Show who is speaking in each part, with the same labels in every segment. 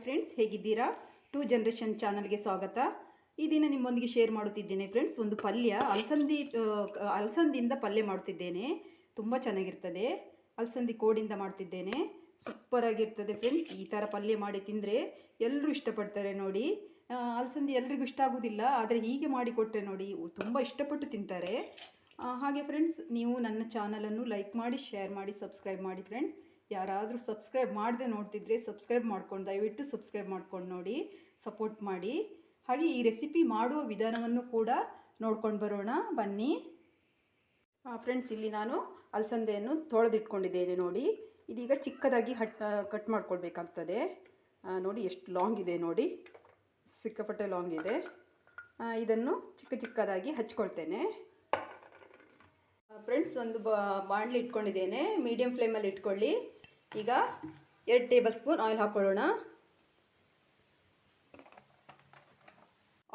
Speaker 1: Friends, ಹೇಗಿದ್ದೀರಾ? Two generation ಚಾನಲ್ಗೆ ಸ್ವಾಗತ. ಈ ದಿನ ನಿಮ್ಮೊಂದಿಗೆ ಶೇರ್ ಮಾಡುತ್ತಿದ್ದೇನೆ ಫ್ರೆಂಡ್ಸ್. ಒಂದು ಪಲ್ಯ ಅಲಸಂದಿಯಿಂದ ಪಲ್ಯ ಮಾಡುತ್ತಿದ್ದೇನೆ. ತುಂಬ ಚೆನ್ನಾಗಿರ್ತದೆ. ಅಲಸಂದಿ ಕೋಡಿಂದ ಮಾಡ್ತಿದ್ದೇನೆ. ಸೂಪರ್ ಆಗಿರ್ತದೆ ಫ್ರೆಂಡ್ಸ್. ಈ ಥರ ಪಲ್ಯ ಮಾಡಿ ತಿಂದರೆ ಎಲ್ಲರೂ ಇಷ್ಟಪಡ್ತಾರೆ ನೋಡಿ. ಅಲಸಂದಿ ಎಲ್ರಿಗೂ ಇಷ್ಟ ಆಗೋದಿಲ್ಲ, ಆದರೆ ಹೀಗೆ ಮಾಡಿಕೊಟ್ರೆ ನೋಡಿ ತುಂಬ ಇಷ್ಟಪಟ್ಟು ತಿಂತಾರೆ. ಹಾಗೆ ಫ್ರೆಂಡ್ಸ್, ನೀವು ನನ್ನ ಚಾನಲನ್ನು ಲೈಕ್ ಮಾಡಿ, ಶೇರ್ ಮಾಡಿ, ಸಬ್ಸ್ಕ್ರೈಬ್ ಮಾಡಿ ಫ್ರೆಂಡ್ಸ್. ಯಾರಾದರೂ ಸಬ್ಸ್ಕ್ರೈಬ್ ಮಾಡದೆ ನೋಡ್ತಿದ್ರೆ ಸಬ್ಸ್ಕ್ರೈಬ್ ಮಾಡ್ಕೊಂಡು ದಯವಿಟ್ಟು ಸಬ್ಸ್ಕ್ರೈಬ್ ಮಾಡ್ಕೊಂಡು ನೋಡಿ, ಸಪೋರ್ಟ್ ಮಾಡಿ. ಹಾಗೆ ಈ ರೆಸಿಪಿ ಮಾಡುವ ವಿಧಾನವನ್ನು ಕೂಡ ನೋಡ್ಕೊಂಡು ಬರೋಣ ಬನ್ನಿ ಫ್ರೆಂಡ್ಸ್. ಇಲ್ಲಿ ನಾನು ಅಲಸಂದೆಯನ್ನು ತೊಳೆದಿಟ್ಕೊಂಡಿದ್ದೇನೆ ನೋಡಿ. ಇದೀಗ ಚಿಕ್ಕದಾಗಿ ಕಟ್ ಮಾಡ್ಕೊಳ್ಬೇಕಾಗ್ತದೆ. ನೋಡಿ ಎಷ್ಟು ಲಾಂಗ್ ಇದೆ ನೋಡಿ, ಸಿಕ್ಕಾಪಟ್ಟೆ ಲಾಂಗ್ ಇದೆ. ಇದನ್ನು ಚಿಕ್ಕದಾಗಿ ಹಚ್ಕೊಳ್ತೇನೆ ಫ್ರೆಂಡ್ಸ್. ಒಂದು ಬಾಣಲಿ ಇಟ್ಕೊಂಡಿದ್ದೇನೆ, ಮೀಡಿಯಂ ಫ್ಲೇಮಲ್ಲಿ ಇಟ್ಕೊಳ್ಳಿ. ಈಗ 2 ಟೇಬಲ್ ಸ್ಪೂನ್ ಆಯಿಲ್ ಹಾಕೊಳ್ಳೋಣ.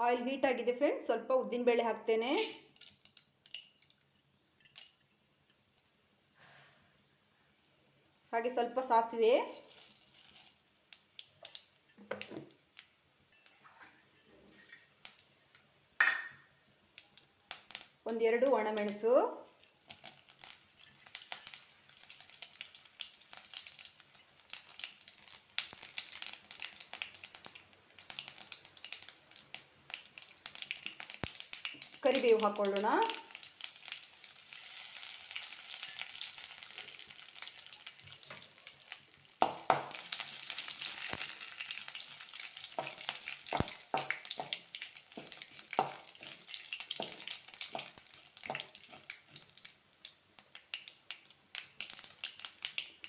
Speaker 1: ಆಯಿಲ್ ಹೀಟ್ ಆಗಿದೆ ಫ್ರೆಂಡ್ಸ್. ಸ್ವಲ್ಪ ಉದ್ದಿನಬೇಳೆ ಹಾಕ್ತೇನೆ. ಹಾಗೆ ಸ್ವಲ್ಪ ಸಾಸಿವೆ, ಒಂದೆರಡು ಒಣಮೆಣಸು, ಕರಿಬೇವು ಹಾಕೊಳ್ಳೋಣ.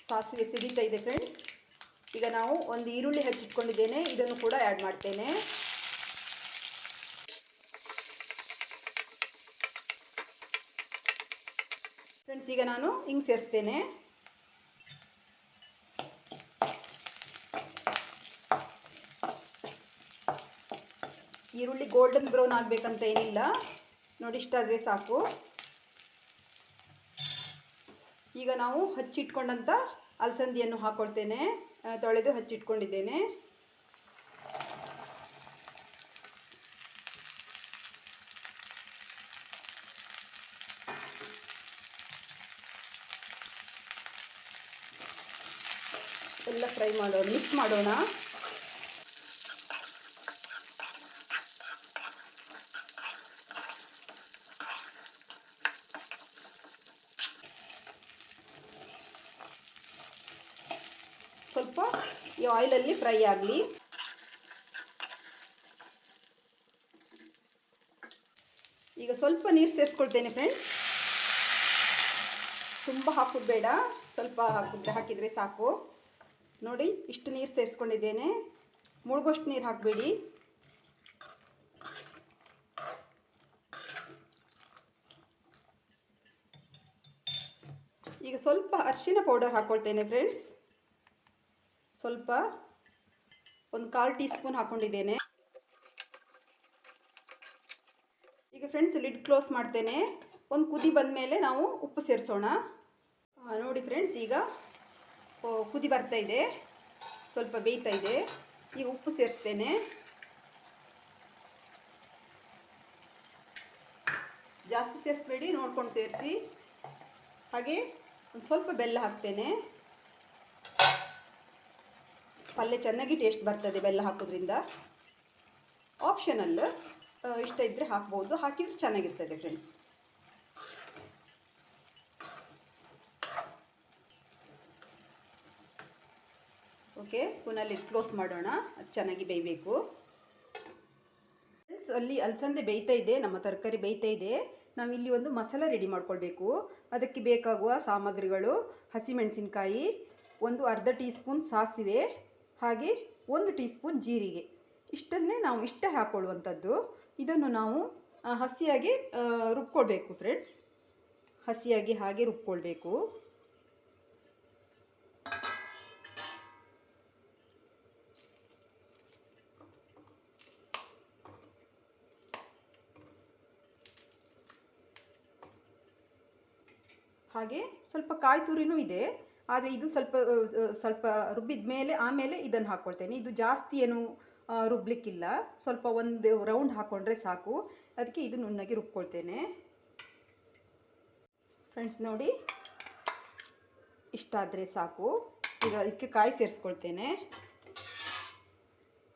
Speaker 1: ಸಾಸಿವೆ ಸಿಡಿತಾ ಇದೆ ಫ್ರೆಂಡ್ಸ್. ಈಗ ನಾವು ಒಂದು ಈರುಳ್ಳಿ ಹಚ್ಚಿಟ್ಕೊಂಡಿದ್ದೇನೆ, ಇದನ್ನು ಕೂಡ ಆ್ಯಡ್ ಮಾಡ್ತೇನೆ. ಫ್ರೆಂಡ್ಸ್, ಈಗ ನಾನು ಹಿಂಗೆ ಸೇರಿಸ್ತೇನೆ. ಈರುಳ್ಳಿ ಗೋಲ್ಡನ್ ಬ್ರೌನ್ ಆಗಬೇಕಂತ ಏನಿಲ್ಲ ನೋಡಿ, ಇಷ್ಟಾದರೆ ಸಾಕು. ಈಗ ನಾವು ಹಚ್ಚಿಟ್ಕೊಂಡಂಥ ಅಲಸಂದಿಯನ್ನು ಹಾಕ್ಕೊಳ್ತೇನೆ. ತೊಳೆದು ಹಚ್ಚಿಟ್ಕೊಂಡಿದ್ದೇನೆ. ಎಲ್ಲ ಫ್ರೈ ಮಾಡೋಣ, ಮಿಕ್ಸ್ ಮಾಡೋಣ. ಸ್ವಲ್ಪ ಈ ಆಯಿಲಲ್ಲಿ ಫ್ರೈ ಆಗಲಿ. ಈಗ ಸ್ವಲ್ಪ ನೀರು ಸೇರಿಸ್ಕೊಳ್ತೇನೆ ಫ್ರೆಂಡ್ಸ್. ತುಂಬ ಹಾಕೋದು ಬೇಡ, ಸ್ವಲ್ಪ ಹಾಕಿದರೆ ಸಾಕು. ನೋಡಿ, ಇಷ್ಟು ನೀರು ಸೇರಿಸ್ಕೊಂಡಿದ್ದೇನೆ. ಮುಳುಗೋಷ್ಟು ನೀರು ಹಾಕಬೇಡಿ. ಈಗ ಸ್ವಲ್ಪ ಅರಿಶಿನ ಪೌಡರ್ ಹಾಕ್ಕೊಳ್ತೇನೆ ಫ್ರೆಂಡ್ಸ್. ಸ್ವಲ್ಪ ಒಂದು 1/4 ಟೀ ಸ್ಪೂನ್ ಹಾಕ್ಕೊಂಡಿದ್ದೇನೆ. ಈಗ ಫ್ರೆಂಡ್ಸ್, ಲಿಡ್ ಕ್ಲೋಸ್ ಮಾಡ್ತೇನೆ. ಒಂದು ಕುದಿ ಬಂದ ಮೇಲೆ ನಾವು ಉಪ್ಪು ಸೇರಿಸೋಣ. ನೋಡಿ ಫ್ರೆಂಡ್ಸ್, ಈಗ ಕುದಿ ಬರ್ತಾ ಇದೆ, ಸ್ವಲ್ಪ ಬೇಯ್ತಾ ಇದೆ. ಈಗ ಉಪ್ಪು ಸೇರಿಸ್ತೇನೆ. ಜಾಸ್ತಿ ಸೇರಿಸ್ಬೇಡಿ, ನೋಡ್ಕೊಂಡು ಸೇರಿಸಿ. ಹಾಗೆ ಒಂದು ಸ್ವಲ್ಪ ಬೆಲ್ಲ ಹಾಕ್ತೇನೆ. ಪಲ್ಯ ಚೆನ್ನಾಗಿ ಟೇಸ್ಟ್ ಬರ್ತದೆ ಬೆಲ್ಲ ಹಾಕೋದ್ರಿಂದ. ಆಪ್ಷನಲ್, ಇಷ್ಟ ಇದ್ದರೆ ಹಾಕ್ಬೋದು, ಹಾಕಿದರೆ ಚೆನ್ನಾಗಿರ್ತದೆ ಫ್ರೆಂಡ್ಸ್. ಓಕೆ, ಪುನಃ ಲಿಡ್ ಕ್ಲೋಸ್ ಮಾಡೋಣ. ಅದು ಚೆನ್ನಾಗಿ ಬೇಯಬೇಕು ಫ್ರೆಂಡ್ಸ್. ಅಲ್ಲಿ ಅಲಸಂದೆ ಬೇಯ್ತಾ ಇದೆ, ನಮ್ಮ ತರಕಾರಿ ಬೇಯ್ತಾ ಇದೆ. ನಾವಿಲ್ಲಿ ಒಂದು ಮಸಾಲ ರೆಡಿ ಮಾಡ್ಕೊಳ್ಬೇಕು. ಅದಕ್ಕೆ ಬೇಕಾಗುವ ಸಾಮಗ್ರಿಗಳು: ಹಸಿಮೆಣಸಿನಕಾಯಿ, ಒಂದು ಅರ್ಧ ಟೀ ಸ್ಪೂನ್ ಸಾಸಿವೆ, ಹಾಗೆ 1 ಟೀ ಸ್ಪೂನ್ ಜೀರಿಗೆ. ಇಷ್ಟನ್ನೇ ನಾವು ಹಾಕ್ಕೊಳ್ಳುವಂಥದ್ದು. ಇದನ್ನು ನಾವು ಹಸಿಯಾಗಿ ರುಬ್ಕೊಳ್ಬೇಕು ಫ್ರೆಂಡ್ಸ್. ಹಸಿಯಾಗಿ ಹಾಗೆ ರುಬ್ಕೊಳ್ಬೇಕು. ಹಾಗೆ ಸ್ವಲ್ಪ ಕಾಯಿ ತುರಿನೂ ಇದೆ, ಆದರೆ ಇದು ಸ್ವಲ್ಪ ಸ್ವಲ್ಪ ರುಬ್ಬಿದ ಮೇಲೆ ಆಮೇಲೆ ಇದನ್ನು ಹಾಕ್ಕೊಳ್ತೇನೆ. ಇದು ಜಾಸ್ತಿ ಏನು ರುಬ್ಲಿಕ್ಕಿಲ್ಲ, ಸ್ವಲ್ಪ ಒಂದು ರೌಂಡ್ ಹಾಕ್ಕೊಂಡ್ರೆ ಸಾಕು. ಅದಕ್ಕೆ ಇದು ನುಣ್ಣಗೆ ರುಬ್ಕೊಳ್ತೇನೆ. ಫ್ರೆಂಡ್ಸ್ ನೋಡಿ, ಇಷ್ಟಾದರೆ ಸಾಕು. ಈಗ ಅದಕ್ಕೆ ಕಾಯಿ ಸೇರಿಸ್ಕೊಳ್ತೇನೆ.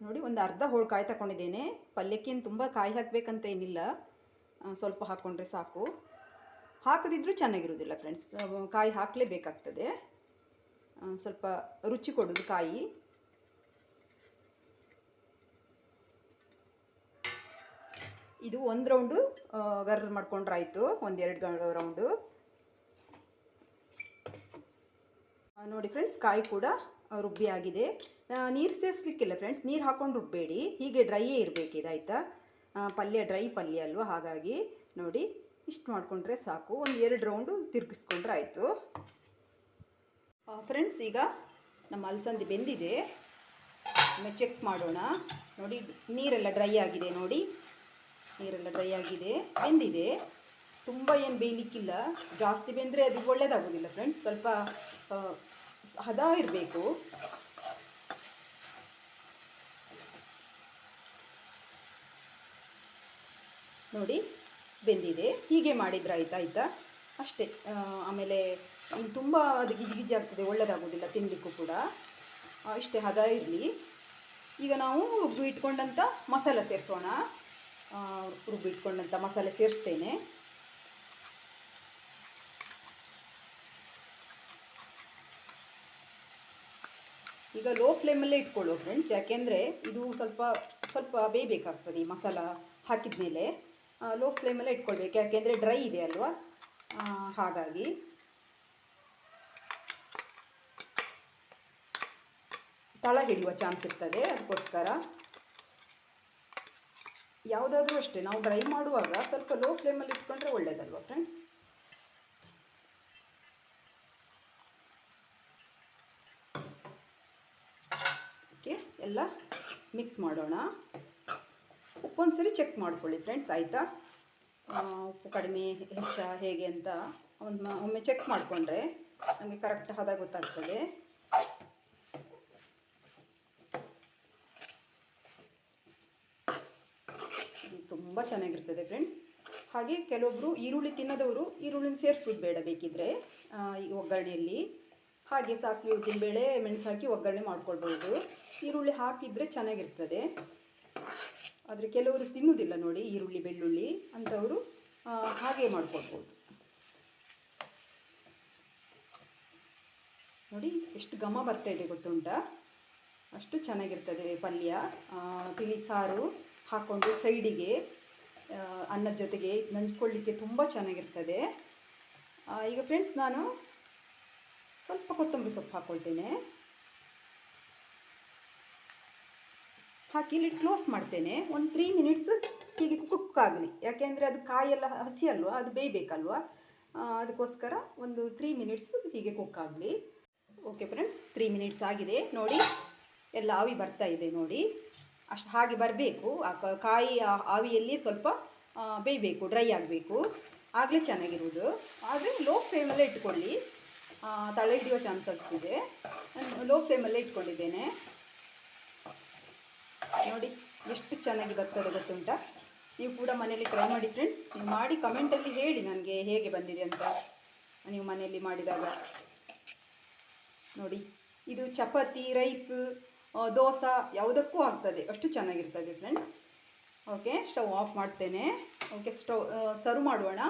Speaker 1: ನೋಡಿ, ಒಂದು ಅರ್ಧ ಹೋಳು ಕಾಯಿ ತಗೊಂಡಿದ್ದೇನೆ. ಪಲ್ಯಕ್ಕೇನು ತುಂಬ ಕಾಯಿ ಹಾಕಬೇಕಂತ ಏನಿಲ್ಲ, ಸ್ವಲ್ಪ ಹಾಕ್ಕೊಂಡ್ರೆ ಸಾಕು. ಹಾಕದಿದ್ರೂ ಚೆನ್ನಾಗಿರೋದಿಲ್ಲ ಫ್ರೆಂಡ್ಸ್, ಕಾಯಿ ಹಾಕಲೇಬೇಕಾಗ್ತದೆ. ಸ್ವಲ್ಪ ರುಚಿ ಕೊಡೋದು ಕಾಯಿ. ಇದು ಒಂದು ರೌಂಡು ಗರ್ರ್ ಮಾಡ್ಕೊಂಡ್ರೆ ಆಯಿತು, ಒಂದೆರಡು ರೌಂಡು. ನೋಡಿ ಫ್ರೆಂಡ್ಸ್, ಕಾಯಿ ಕೂಡ ರುಬ್ಬಿ ಆಗಿದೆ. ನೀರು ಸೇರಿಸ್ಲಿಕ್ಕಿಲ್ಲ ಫ್ರೆಂಡ್ಸ್, ನೀರು ಹಾಕ್ಕೊಂಡು ರುಬ್ಬೇಡಿ, ಹೀಗೆ ಡ್ರೈಯೇ ಇರಬೇಕು ಇದಾಯ್ತಾ. ಪಲ್ಯ ಡ್ರೈ ಪಲ್ಯ ಅಲ್ವಾ, ಹಾಗಾಗಿ ನೋಡಿ ಇಷ್ಟು ಮಾಡಿಕೊಂಡ್ರೆ ಸಾಕು. ಒಂದು 2 ರೌಂಡು ತಿರುಗಿಸ್ಕೊಂಡ್ರೆ ಆಯಿತು. ಫ್ರೆಂಡ್ಸ್, ಈಗ ನಮ್ಮ ಅಲಸಂದಿ ಬೆಂದಿದೆ. ಒಮ್ಮೆ ಚೆಕ್ ಮಾಡೋಣ. ನೋಡಿ, ನೀರೆಲ್ಲ ಡ್ರೈ ಆಗಿದೆ. ನೋಡಿ, ನೀರೆಲ್ಲ ಡ್ರೈ ಆಗಿದೆ, ಬೆಂದಿದೆ. ತುಂಬ ಏನು ಬೇಯಲಿಕ್ಕಿಲ್ಲ, ಜಾಸ್ತಿ ಬೆಂದರೆ ಅದು ಒಳ್ಳೆಯದಾಗೋದಿಲ್ಲ ಫ್ರೆಂಡ್ಸ್. ಸ್ವಲ್ಪ ಹದ ಇರಬೇಕು. ನೋಡಿ, ಬೆಂದಿದೆ. ಹೀಗೆ ಮಾಡಿದ್ರೆ ಆಯಿತಾ ಅಷ್ಟೇ. ಆಮೇಲೆ ತುಂಬ ಅದು ಗಿಜಿ ಆಗ್ತದೆ, ಒಳ್ಳೆಯದಾಗೋದಿಲ್ಲ ತಿನ್ನಲಿಕ್ಕೂ ಕೂಡ. ಇಷ್ಟೇ ಹದ ಇರಲಿ. ಈಗ ನಾವು ರುಬ್ಬಿ ಇಟ್ಕೊಂಡಂಥ ಮಸಾಲೆ ಸೇರಿಸೋಣ. ರುಬ್ಬಿ ಇಟ್ಕೊಂಡಂಥ ಮಸಾಲೆ ಸೇರಿಸ್ತೇನೆ. ಈಗ ಲೋ ಫ್ಲೇಮಲ್ಲೇ ಇಟ್ಕೊಳ್ಳೋ ಫ್ರೆಂಡ್ಸ್, ಯಾಕೆಂದರೆ ಇದು ಸ್ವಲ್ಪ ಬೇಯಬೇಕಾಗ್ತದೆ ಈ ಮಸಾಲ ಹಾಕಿದ ಮೇಲೆ. ಲೋ ಫ್ಲೇಮಲ್ಲೇ ಇಟ್ಕೊಳ್ಬೇಕು, ಯಾಕೆಂದರೆ ಡ್ರೈ ಇದೆ ಅಲ್ವಾ, ಹಾಗಾಗಿ. ತಳ ಹಿಡಿಯುವ ಚಾನ್ಸ್ ಇರ್ತದೆ, ಅದಕ್ಕೋಸ್ಕರ. ಯಾವುದಾದ್ರೂ ಅಷ್ಟೇ, ನಾವು ಡ್ರೈ ಮಾಡುವಾಗ ಸ್ವಲ್ಪ ಲೋ ಫ್ಲೇಮಲ್ಲಿ ಇಟ್ಕೊಂಡ್ರೆ ಒಳ್ಳೆಯದಲ್ವ ಫ್ರೆಂಡ್ಸ್. ಓಕೆ, ಎಲ್ಲ ಮಿಕ್ಸ್ ಮಾಡೋಣ. ಉಪ್ಪೊಂದ್ಸರಿ ಚೆಕ್ ಮಾಡ್ಕೊಳ್ಳಿ ಫ್ರೆಂಡ್ಸ್, ಆಯಿತಾ. ಉಪ್ಪು ಕಡಿಮೆ ಹೆಚ್ಚ ಹೇಗೆ ಅಂತ ಒಮ್ಮೆ ಚೆಕ್ ಮಾಡಿಕೊಂಡ್ರೆ ನಮಗೆ ಕರೆಕ್ಟ್ ಹದ ಗೊತ್ತಾಗ್ತದೆ. ತುಂಬ ಚೆನ್ನಾಗಿರ್ತದೆ ಫ್ರೆಂಡ್ಸ್. ಹಾಗೆ ಕೆಲವೊಬ್ಬರು ಈರುಳ್ಳಿ ತಿನ್ನದವರು ಈರುಳ್ಳಿನ ಸೇರಿಸೋದು ಬೇಡ, ಬೇಕಿದ್ದರೆ ಈ ಒಗ್ಗರಣೆಯಲ್ಲಿ. ಹಾಗೆ ಸಾಸಿವೆ, ಉದ್ದಿನಬೇಳೆ, ಮೆಣಸು ಹಾಕಿ ಒಗ್ಗರಣೆ ಮಾಡ್ಕೊಳ್ಬೋದು. ಈರುಳ್ಳಿ ಹಾಕಿದರೆ ಚೆನ್ನಾಗಿರ್ತದೆ. ಆದರೆ ಕೆಲವರು ತಿನ್ನೋದಿಲ್ಲ ನೋಡಿ ಈರುಳ್ಳಿ ಬೆಳ್ಳುಳ್ಳಿ ಅಂಥವರು ಹಾಗೆ ಮಾಡ್ಕೊಳ್ಬೋದು. ನೋಡಿ ಎಷ್ಟು ಘಮ ಬರ್ತಾ ಇದೆ ಗೊತ್ತುಂಟಾ, ಅಷ್ಟು ಚೆನ್ನಾಗಿರ್ತದೆ ಪಲ್ಯ. ತಿಳಿ ಸಾರು ಹಾಕ್ಕೊಂಡು ಸೈಡಿಗೆ ಅನ್ನದ ಜೊತೆಗೆ ನಂಚ್ಕೊಳ್ಳಿಕ್ಕೆ ತುಂಬ ಚೆನ್ನಾಗಿರ್ತದೆ. ಈಗ ಫ್ರೆಂಡ್ಸ್, ನಾನು ಸ್ವಲ್ಪ ಕೊತ್ತಂಬರಿ ಸೊಪ್ಪು ಹಾಕ್ಕೊಳ್ತೇನೆ. ಹಾಕಿ ಲಿಡ್ ಕ್ಲೋಸ್ ಮಾಡ್ತೇನೆ. ಒಂದು 3 ಮಿನಿಟ್ಸ್ ಹೀಗೆ ಕುಕ್ ಆಗಲಿ, ಯಾಕೆಂದರೆ ಅದು ಕಾಯೆಲ್ಲ ಹಸಿ ಅಲ್ವಾ, ಅದು ಬೇಯಬೇಕಲ್ವ, ಅದಕ್ಕೋಸ್ಕರ ಒಂದು 3 ಮಿನಿಟ್ಸ್ ಹೀಗೆ ಕುಕ್ ಆಗಲಿ. ಓಕೆ ಫ್ರೆಂಡ್ಸ್, 3 ಮಿನಿಟ್ಸ್ ಆಗಿದೆ. ನೋಡಿ, ಎಲ್ಲ ಆವಿ ಬರ್ತಾ ಇದೆ ನೋಡಿ. ಅಷ್ಟು ಹಾಗೆ ಬರಬೇಕು. ಕಾಯಿ ಆವಿಯಲ್ಲಿ ಸ್ವಲ್ಪ ಬೇಯಬೇಕು, ಡ್ರೈ ಆಗಬೇಕು, ಆಗಲೇ ಚೆನ್ನಾಗಿರುವುದು. ಆದರೆ ಲೋ ಫ್ಲೇಮಲ್ಲೇ ಇಟ್ಕೊಳ್ಳಿ, ತಳ ಹಿಡಿಯುವ ಚಾನ್ಸಸ್ ಇದೆ. ನಾನು ಲೋ ಫ್ಲೇಮಲ್ಲೇ ಇಟ್ಕೊಂಡಿದ್ದೇನೆ. ನೋಡಿ ಎಷ್ಟು ಚೆನ್ನಾಗಿ ಬರ್ತದೆ ಗೊತ್ತುಂಟಾ. ನೀವು ಕೂಡ ಮನೆಯಲ್ಲಿ ಟ್ರೈ ಮಾಡಿ ಫ್ರೆಂಡ್ಸ್. ನೀವು ಮಾಡಿ ಕಮೆಂಟಲ್ಲಿ ಹೇಳಿ ನನಗೆ ಹೇಗೆ ಬಂದಿದೆ ಅಂತ, ನೀವು ಮನೆಯಲ್ಲಿ ಮಾಡಿದಾಗ. ನೋಡಿ, ಇದು ಚಪಾತಿ, ರೈಸ್, ದೋಸೆ ಯಾವುದಕ್ಕೂ ಆಗ್ತದೆ, ಅಷ್ಟು ಚೆನ್ನಾಗಿರ್ತದೆ ಫ್ರೆಂಡ್ಸ್. ಓಕೆ, ಸ್ಟವ್ ಆಫ್ ಮಾಡ್ತೇನೆ. ಓಕೆ, ಸರ್ವ್ ಮಾಡೋಣ.